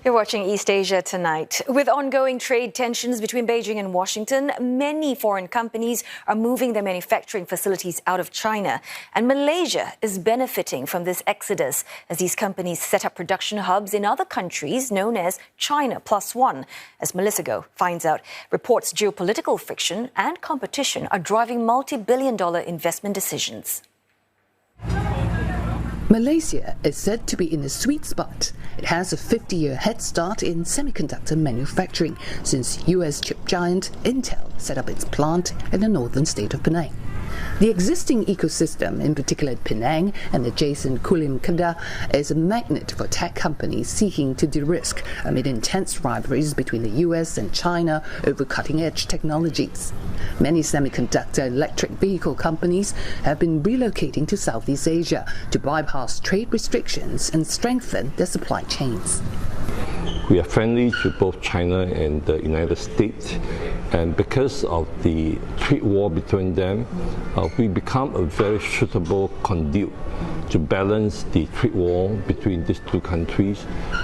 You're watching East Asia Tonight. With ongoing trade tensions between Beijing and Washington, many foreign companies are moving their manufacturing facilities out of China. And Malaysia is benefiting from this exodus as these companies set up production hubs in other countries known as China Plus One. As Melissa Go finds out, reports geopolitical friction and competition are driving multi-billion-dollar investment decisions. Malaysia is said to be in a sweet spot. It has a 50-year head start in semiconductor manufacturing since US chip giant Intel set up its plant in the northern state of Penang. The existing ecosystem, in particular Penang and adjacent Kulim Kedah, is a magnet for tech companies seeking to de-risk amid intense rivalries between the US and China over cutting-edge technologies. Many semiconductor electric vehicle companies have been relocating to Southeast Asia to bypass trade restrictions and strengthen their supply chains. We are friendly to both China and the United States, and because of the trade war between them, we become a very suitable conduit to balance the trade war between these two countries,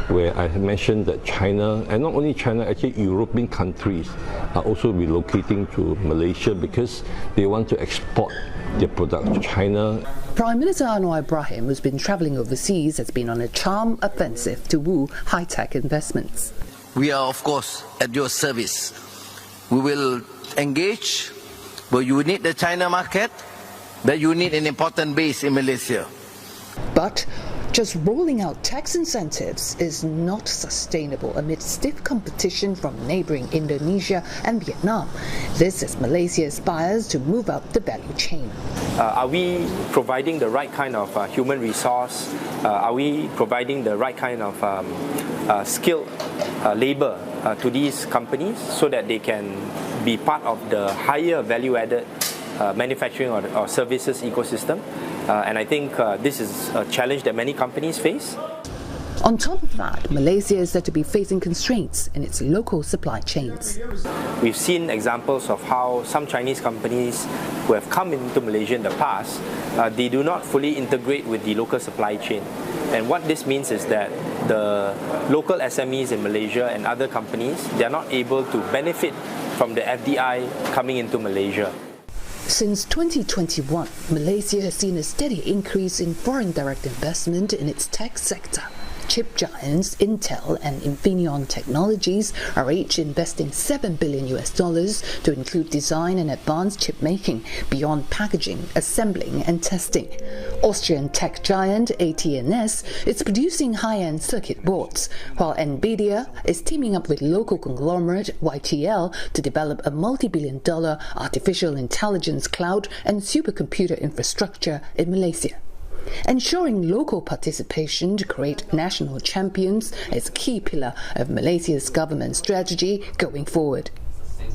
where I have mentioned that China, and not only China, actually European countries are also relocating to Malaysia because they want to export their product to China. Prime Minister Anwar Ibrahim, who's been travelling overseas, has been on a charm offensive to woo high-tech investments. We are, of course, at your service. We will engage where you need the China market, that you need an important base in Malaysia. But just rolling out tax incentives is not sustainable amid stiff competition from neighbouring Indonesia and Vietnam. This as Malaysia aspires to move up the value chain. Are we providing the right kind of human resource? Are we providing the right kind of skilled labour to these companies so that they can be part of the higher value-added manufacturing or services ecosystem? And I think this is a challenge that many companies face. On top of that, Malaysia is said to be facing constraints in its local supply chains. We've seen examples of how some Chinese companies who have come into Malaysia in the past, they do not fully integrate with the local supply chain. And what this means is that the local SMEs in Malaysia and other companies, they are not able to benefit from the FDI coming into Malaysia. Since 2021, Malaysia has seen a steady increase in foreign direct investment in its tech sector. Chip giants Intel and Infineon Technologies are each investing $7 billion to include design and advanced chip making beyond packaging, assembling and testing. Austrian tech giant AT&S is producing high-end circuit boards, while Nvidia is teaming up with local conglomerate YTL to develop a multi-billion-dollar artificial intelligence cloud and supercomputer infrastructure in Malaysia. Ensuring local participation to create national champions is a key pillar of Malaysia's government strategy going forward.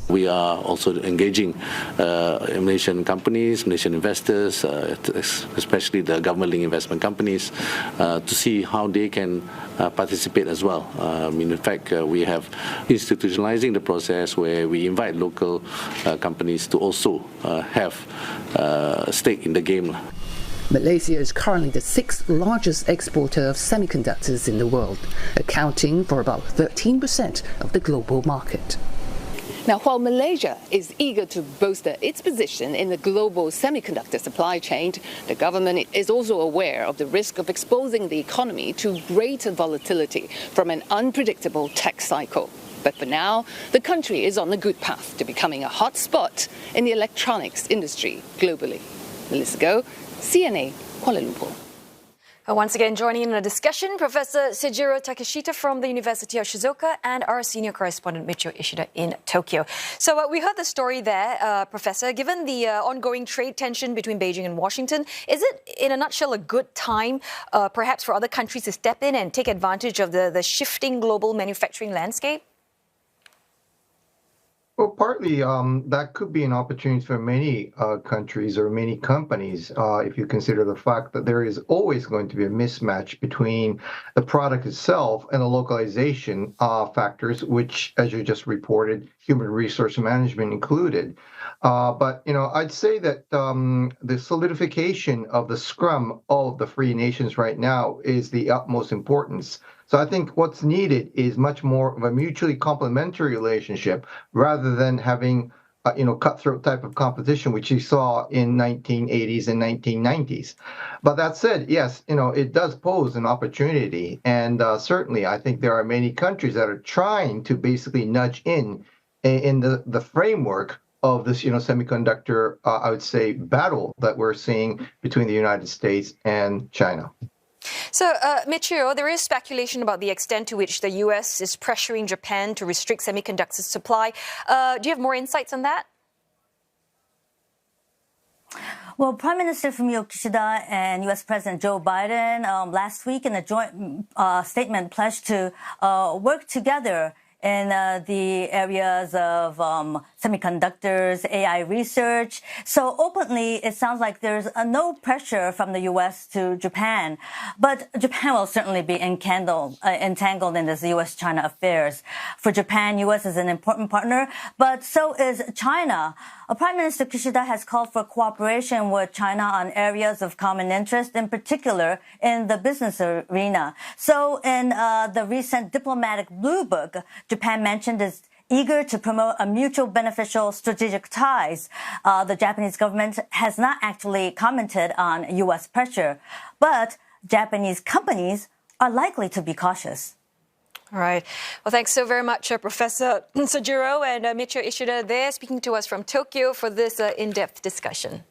We are also engaging Malaysian companies, Malaysian investors, especially the government-linked investment companies, to see how they can participate as well. In fact, we have institutionalizing the process where we invite local companies to also have a stake in the game. Malaysia is currently the sixth largest exporter of semiconductors in the world, accounting for about 13% of the global market. Now, while Malaysia is eager to bolster its position in the global semiconductor supply chain, the government is also aware of the risk of exposing the economy to greater volatility from an unpredictable tech cycle. But for now, the country is on a good path to becoming a hot spot in the electronics industry globally. Melissa Go, CNA, Kuala Lumpur. Once again, joining in the discussion, Professor Seijiro Takeshita from the University of Shizuoka and our senior correspondent Michio Ishida in Tokyo. So we heard the story there, Professor. Given the ongoing trade tension between Beijing and Washington, is it, in a nutshell, a good time perhaps for other countries to step in and take advantage of the shifting global manufacturing landscape? Well, partly that could be an opportunity for many countries or many companies if you consider the fact that there is always going to be a mismatch between the product itself and the localization factors, which, as you just reported, human resource management included. But, I'd say that the solidification of the scrum of the free nations right now is the utmost importance So I think what's needed is much more of a mutually complementary relationship rather than having cutthroat type of competition, which you saw in 1980s and 1990s. But that said, yes, it does pose an opportunity. And certainly, I think there are many countries that are trying to basically nudge in the framework of this, semiconductor, I would say, battle that we're seeing between the United States and China. So, Michio, there is speculation about the extent to which the U.S. is pressuring Japan to restrict semiconductor supply. Do you have more insights on that? Well, Prime Minister Fumio Kishida and U.S. President Joe Biden last week in a joint statement pledged to work together in the areas of semiconductors, AI research. So openly, it sounds like there's no pressure from the U.S. to Japan. But Japan will certainly be entangled in this U.S.-China affairs. For Japan, U.S. is an important partner, but so is China. Prime Minister Kishida has called for cooperation with China on areas of common interest, in particular in the business arena. So in the recent diplomatic blue book, Japan mentioned is eager to promote a mutual beneficial strategic ties. The Japanese government has not actually commented on U.S. pressure, but Japanese companies are likely to be cautious. All right. Well, thanks so very much, Professor Sojiro and Michio Ishida there, speaking to us from Tokyo for this in-depth discussion.